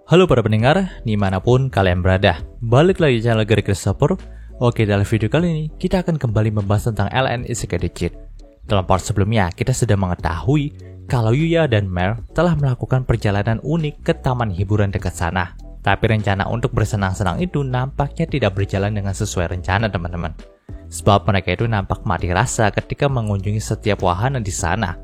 Halo para pendengar, dimanapun kalian berada. Balik lagi di channel Gary Christopher. Oke, dalam video kali ini, kita akan kembali membahas tentang LN Isekai Digit. Dalam part sebelumnya, kita sudah mengetahui kalau Yuya dan Mer telah melakukan perjalanan unik ke taman hiburan dekat sana. Tapi rencana untuk bersenang-senang itu nampaknya tidak berjalan dengan sesuai rencana, teman-teman. Sebab mereka itu nampak mati rasa ketika mengunjungi setiap wahana di sana.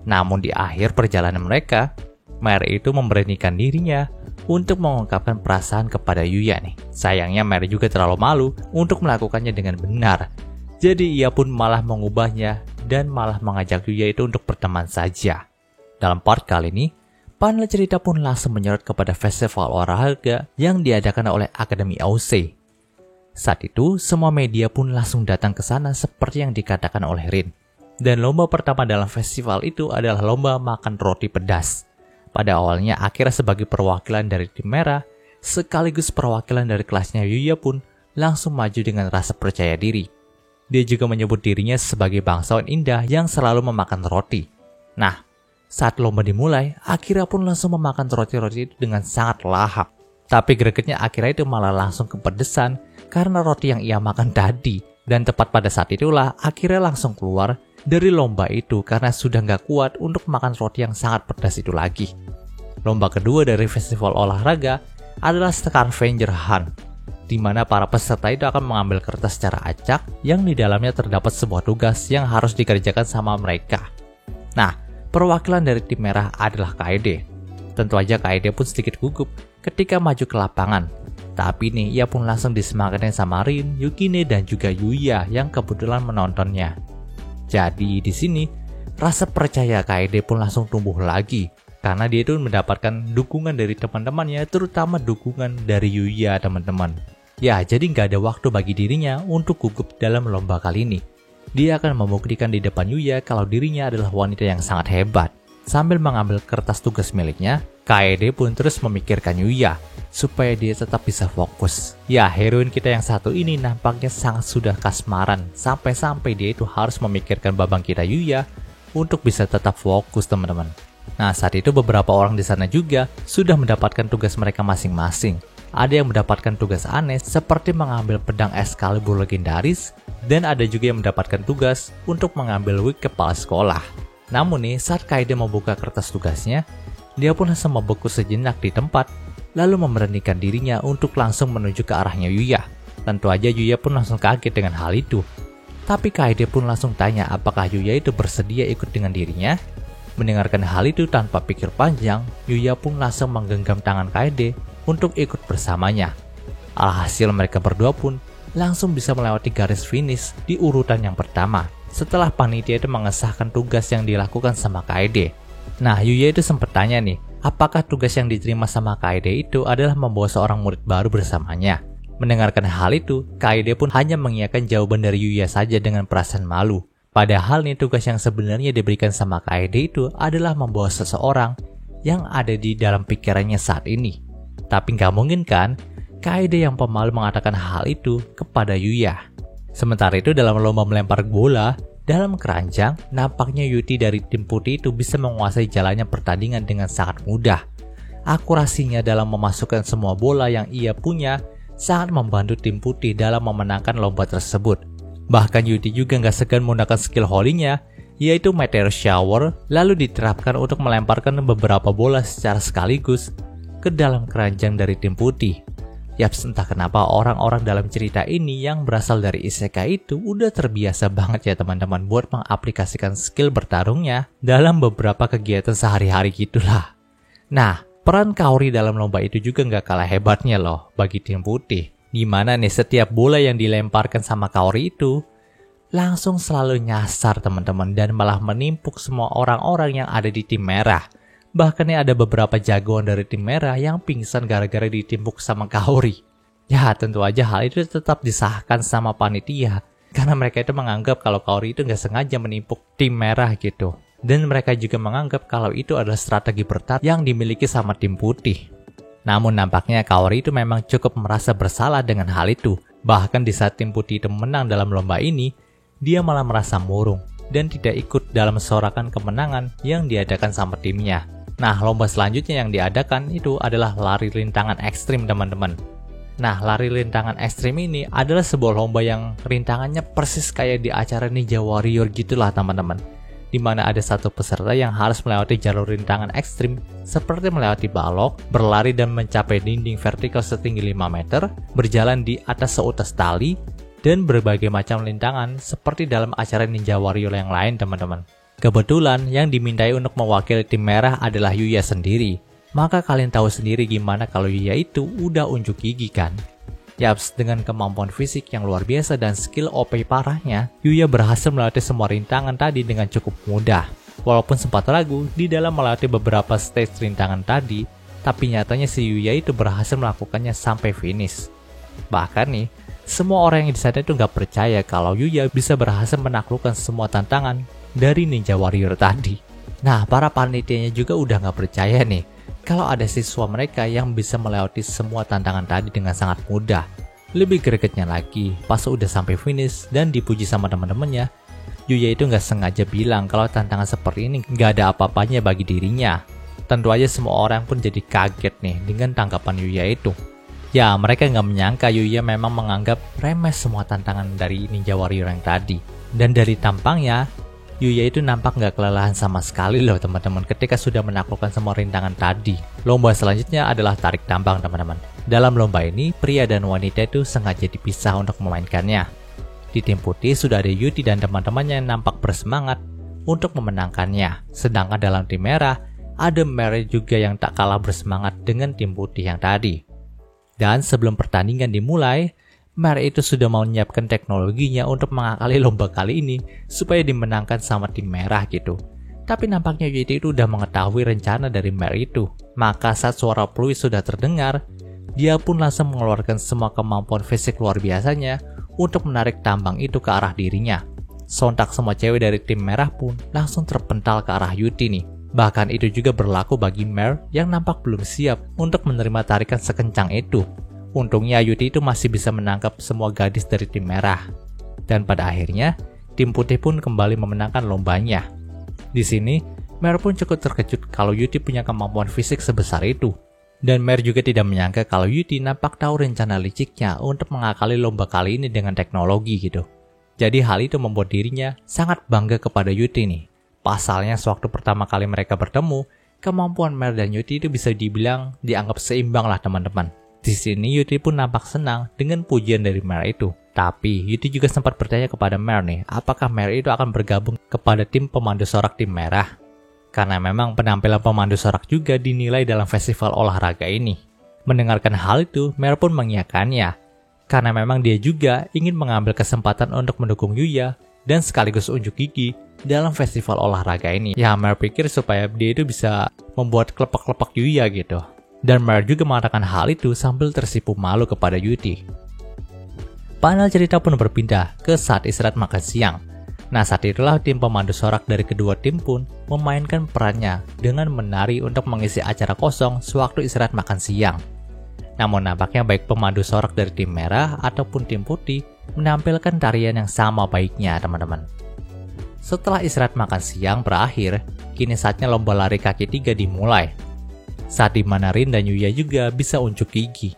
Namun di akhir perjalanan mereka, Mer itu memberanikan dirinya untuk mengungkapkan perasaan kepada Yuya nih. Sayangnya Mer juga terlalu malu untuk melakukannya dengan benar. Jadi ia pun malah mengubahnya dan malah mengajak Yuya itu untuk berteman saja. Dalam part kali ini, panel cerita pun langsung menyorot kepada festival olahraga yang diadakan oleh Akademi AOC. Saat itu, semua media pun langsung datang ke sana seperti yang dikatakan oleh Rin. Dan lomba pertama dalam festival itu adalah lomba makan roti pedas. Pada awalnya Akira sebagai perwakilan dari tim merah, sekaligus perwakilan dari kelasnya Yuya pun langsung maju dengan rasa percaya diri. Dia juga menyebut dirinya sebagai bangsawan indah yang selalu memakan roti. Nah, saat lomba dimulai, Akira pun langsung memakan roti-roti itu dengan sangat lahap. Tapi gregetnya Akira itu malah langsung kepedesan karena roti yang ia makan tadi. Dan tepat pada saat itulah Akira langsung keluar dari lomba itu karena sudah nggak kuat untuk makan roti yang sangat pedas itu lagi. Lomba kedua dari festival olahraga adalah Scavenger Hunt, di mana para peserta itu akan mengambil kertas secara acak yang di dalamnya terdapat sebuah tugas yang harus dikerjakan sama mereka. Nah, perwakilan dari tim merah adalah Kaede. Tentu aja Kaede pun sedikit gugup ketika maju ke lapangan. Tapi nih, ia pun langsung disemangatin sama Rin, Yukine, dan juga Yuya yang kebetulan menontonnya. Jadi di sini, rasa percaya Kaede pun langsung tumbuh lagi. Karena dia itu mendapatkan dukungan dari teman-temannya, terutama dukungan dari Yuya, teman-teman. Ya, jadi nggak ada waktu bagi dirinya untuk gugup dalam lomba kali ini. Dia akan membuktikan di depan Yuya kalau dirinya adalah wanita yang sangat hebat. Sambil mengambil kertas tugas miliknya, Kaede pun terus memikirkan Yuya, supaya dia tetap bisa fokus. Ya, heroin kita yang satu ini nampaknya sangat sudah kasmaran, sampai-sampai dia itu harus memikirkan babang kita Yuya untuk bisa tetap fokus, teman-teman. Nah, saat itu beberapa orang di sana juga sudah mendapatkan tugas mereka masing-masing. Ada yang mendapatkan tugas aneh seperti mengambil pedang Excalibur legendaris, dan ada juga yang mendapatkan tugas untuk mengambil wig kepala sekolah. Namun nih, saat Kaede membuka kertas tugasnya, dia pun langsung membeku sejenak di tempat, lalu memberanikan dirinya untuk langsung menuju ke arahnya Yuya. Tentu aja Yuya pun langsung kaget dengan hal itu. Tapi Kaede pun langsung tanya apakah Yuya itu bersedia ikut dengan dirinya. Mendengarkan hal itu tanpa pikir panjang, Yuya pun langsung menggenggam tangan Kaede untuk ikut bersamanya. Alhasil mereka berdua pun langsung bisa melewati garis finish di urutan yang pertama, setelah panitia itu mengesahkan tugas yang dilakukan sama Kaede. Nah, Yuya itu sempat tanya nih, apakah tugas yang diterima sama Kaede itu adalah membawa seorang murid baru bersamanya. Mendengarkan hal itu, Kaede pun hanya mengiyakan jawaban dari Yuya saja dengan perasaan malu. Padahal nih, tugas yang sebenarnya diberikan sama Kaede itu adalah membawa seseorang yang ada di dalam pikirannya saat ini. Tapi nggak mungkin kan, Kaede yang pemalu mengatakan hal itu kepada Yuya. Sementara itu dalam lomba melempar bola, dalam keranjang, nampaknya Yuti dari tim putih itu bisa menguasai jalannya pertandingan dengan sangat mudah. Akurasinya dalam memasukkan semua bola yang ia punya sangat membantu tim putih dalam memenangkan lomba tersebut. Bahkan Yuti juga nggak segan menggunakan skill holy-nya, yaitu Meteor Shower, lalu diterapkan untuk melemparkan beberapa bola secara sekaligus ke dalam keranjang dari tim putih. Yaps, entah kenapa orang-orang dalam cerita ini yang berasal dari isekai itu udah terbiasa banget ya teman-teman buat mengaplikasikan skill bertarungnya dalam beberapa kegiatan sehari-hari gitulah. Nah, peran Kaori dalam lomba itu juga nggak kalah hebatnya loh bagi tim putih. Dimana nih setiap bola yang dilemparkan sama Kaori itu langsung selalu nyasar teman-teman dan malah menimpuk semua orang-orang yang ada di tim merah. Bahkan nih ada beberapa jagoan dari tim merah yang pingsan gara-gara ditimpuk sama Kaori. Ya, tentu aja hal itu tetap disahkan sama panitia karena mereka itu menganggap kalau Kaori itu nggak sengaja menimpuk tim merah gitu. Dan mereka juga menganggap kalau itu adalah strategi bertarung yang dimiliki sama tim putih. Namun nampaknya Kaori itu memang cukup merasa bersalah dengan hal itu. Bahkan di saat tim putih itu menang dalam lomba ini, dia malah merasa murung dan tidak ikut dalam sorakan kemenangan yang diadakan sama timnya. Nah, lomba selanjutnya yang diadakan itu adalah lari rintangan ekstrim teman-teman. Nah, lari rintangan ekstrim ini adalah sebuah lomba yang rintangannya persis kayak di acara Ninja Warrior gitulah teman-teman. Dimana ada satu peserta yang harus melewati jalur rintangan ekstrim seperti melewati balok, berlari dan mencapai dinding vertikal setinggi 5 meter, berjalan di atas seutas tali, dan berbagai macam rintangan seperti dalam acara Ninja Warrior yang lain teman-teman. Kebetulan yang dimintai untuk mewakili tim merah adalah Yuya sendiri. Maka kalian tahu sendiri gimana kalau Yuya itu udah unjuk gigi kan? Yaps, dengan kemampuan fisik yang luar biasa dan skill OP parahnya, Yuya berhasil melewati semua rintangan tadi dengan cukup mudah. Walaupun sempat ragu di dalam melewati beberapa stage rintangan tadi, tapi nyatanya si Yuya itu berhasil melakukannya sampai finish. Bahkan nih, semua orang yang di sana itu nggak percaya kalau Yuya bisa berhasil menaklukkan semua tantangan dari Ninja Warrior tadi. Nah, para panitianya juga udah nggak percaya nih kalau ada siswa mereka yang bisa melewati semua tantangan tadi dengan sangat mudah. Lebih gregetnya lagi, pas udah sampai finish dan dipuji sama teman-temannya, Yuya itu nggak sengaja bilang kalau tantangan seperti ini nggak ada apa-apanya bagi dirinya. Tentu aja semua orang pun jadi kaget nih dengan tanggapan Yuya itu. Ya, mereka nggak menyangka Yuya memang menganggap remeh semua tantangan dari Ninja Warrior yang tadi. Dan dari tampangnya, Yuya itu nampak nggak kelelahan sama sekali loh teman-teman ketika sudah menaklukkan semua rintangan tadi. Lomba selanjutnya adalah tarik tambang teman-teman. Dalam lomba ini, pria dan wanita itu sengaja dipisah untuk memainkannya. Di tim putih sudah ada Yuti dan teman-temannya yang nampak bersemangat untuk memenangkannya. Sedangkan dalam tim merah, ada Mary juga yang tak kalah bersemangat dengan tim putih yang tadi. Dan sebelum pertandingan dimulai, Mary itu sudah mau menyiapkan teknologinya untuk mengakali lomba kali ini supaya dimenangkan sama tim merah gitu. Tapi nampaknya Yuti itu udah mengetahui rencana dari Mary itu. Maka saat suara peluit sudah terdengar, dia pun langsung mengeluarkan semua kemampuan fisik luar biasanya untuk menarik tambang itu ke arah dirinya. Sontak semua cewek dari tim merah pun langsung terpental ke arah Yuti nih. Bahkan itu juga berlaku bagi Mary yang nampak belum siap untuk menerima tarikan sekencang itu. Untungnya Yuti itu masih bisa menangkap semua gadis dari tim merah. Dan pada akhirnya, tim putih pun kembali memenangkan lombanya. Di sini, Mary pun cukup terkejut kalau Yuti punya kemampuan fisik sebesar itu. Dan Mary juga tidak menyangka kalau Yuti nampak tahu rencana liciknya untuk mengakali lomba kali ini dengan teknologi gitu. Jadi hal itu membuat dirinya sangat bangga kepada Yuti nih. Pasalnya sewaktu pertama kali mereka bertemu, kemampuan Mary dan Yuti itu bisa dibilang dianggap seimbang lah teman-teman. Di sini Yuti pun nampak senang dengan pujian dari Mary itu. Tapi Yuti juga sempat bertanya kepada Mary nih, apakah Mary itu akan bergabung kepada tim pemandu sorak tim merah? Karena memang penampilan pemandu sorak juga dinilai dalam festival olahraga ini. Mendengarkan hal itu, Mary pun mengiyakannya. Karena memang dia juga ingin mengambil kesempatan untuk mendukung Yuya dan sekaligus unjuk gigi dalam festival olahraga ini. Ya, Mary pikir supaya dia itu bisa membuat kelepak-kelepak Yuya gitu. Dan Mary juga mengatakan hal itu sambil tersipu malu kepada Yuti. Panel cerita pun berpindah ke saat istirahat makan siang. Nah, saat itulah tim pemandu sorak dari kedua tim pun memainkan perannya dengan menari untuk mengisi acara kosong sewaktu istirahat makan siang. Namun nampaknya baik pemandu sorak dari tim merah ataupun tim putih menampilkan tarian yang sama baiknya teman-teman. Setelah istirahat makan siang berakhir, kini saatnya lomba lari kaki 3 dimulai. Saat dimana Rin dan Yuya juga bisa unjuk gigi.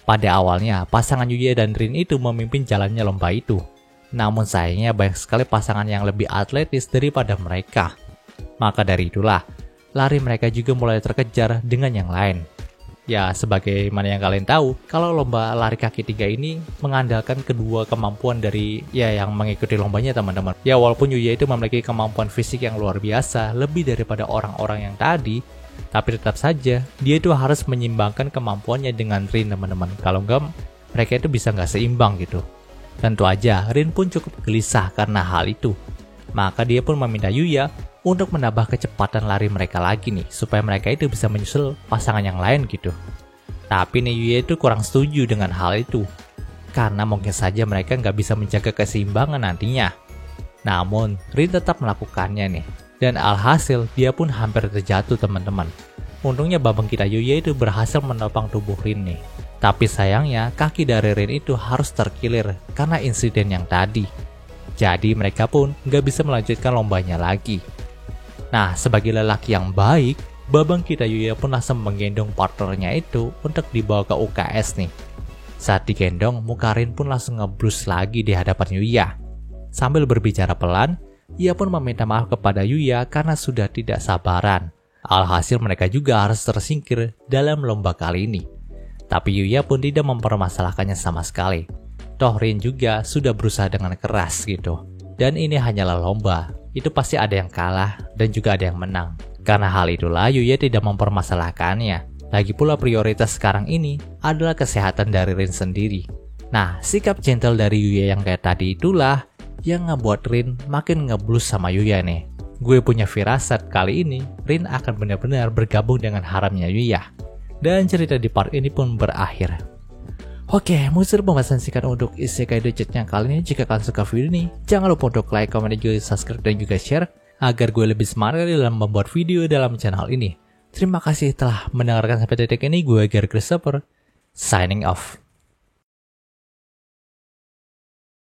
Pada awalnya, pasangan Yuya dan Rin itu memimpin jalannya lomba itu. Namun sayangnya banyak sekali pasangan yang lebih atletis daripada mereka. Maka dari itulah, lari mereka juga mulai terkejar dengan yang lain. Ya, sebagaimana yang kalian tahu, kalau lomba lari kaki 3 ini mengandalkan kedua kemampuan dari yang mengikuti lombanya teman-teman. Ya, walaupun Yuya itu memiliki kemampuan fisik yang luar biasa, lebih daripada orang-orang yang tadi, tapi tetap saja, dia itu harus menyimbangkan kemampuannya dengan Rin teman-teman. Kalau enggak, mereka itu bisa nggak seimbang gitu. Tentu aja, Rin pun cukup gelisah karena hal itu. Maka dia pun meminta Yuya untuk menambah kecepatan lari mereka lagi nih, supaya mereka itu bisa menyusul pasangan yang lain gitu. Tapi nih Yuya itu kurang setuju dengan hal itu. Karena mungkin saja mereka nggak bisa menjaga keseimbangan nantinya. Namun, Rin tetap melakukannya nih. Dan alhasil dia pun hampir terjatuh teman-teman. Untungnya babang kita Yuya itu berhasil menopang tubuh Rin nih. Tapi sayangnya kaki dari Rin itu harus terkilir karena insiden yang tadi. Jadi mereka pun nggak bisa melanjutkan lombanya lagi. Nah, sebagai lelaki yang baik, babang kita Yuya pun langsung menggendong partnernya itu untuk dibawa ke UKS nih. Saat digendong, muka Rin pun langsung ngeblus lagi di hadapan Yuya. Sambil berbicara pelan, ia pun meminta maaf kepada Yuya karena sudah tidak sabaran. Alhasil mereka juga harus tersingkir dalam lomba kali ini. Tapi Yuya pun tidak mempermasalahkannya sama sekali. Toh Rin juga sudah berusaha dengan keras gitu. Dan ini hanyalah lomba, itu pasti ada yang kalah dan juga ada yang menang. Karena hal itulah Yuya tidak mempermasalahkannya. Lagi pula prioritas sekarang ini adalah kesehatan dari Rin sendiri. Nah, sikap gentle dari Yuya yang kayak tadi itulah yang ngebuat Rin makin ngeblus sama Yuya nih. Gue punya firasat kali ini Rin akan benar-benar bergabung dengan haramnya Yuya. Dan cerita di part ini pun berakhir. Oke, muncul pembahasan singkat untuk Isekai Digit yang kali ini. Jika kalian suka video ini, jangan lupa untuk like, comment, dan juga subscribe dan juga share agar gue lebih semangat dalam membuat video dalam channel ini. Terima kasih telah mendengarkan sampai detik ini. Gue Gary Christopher, signing off.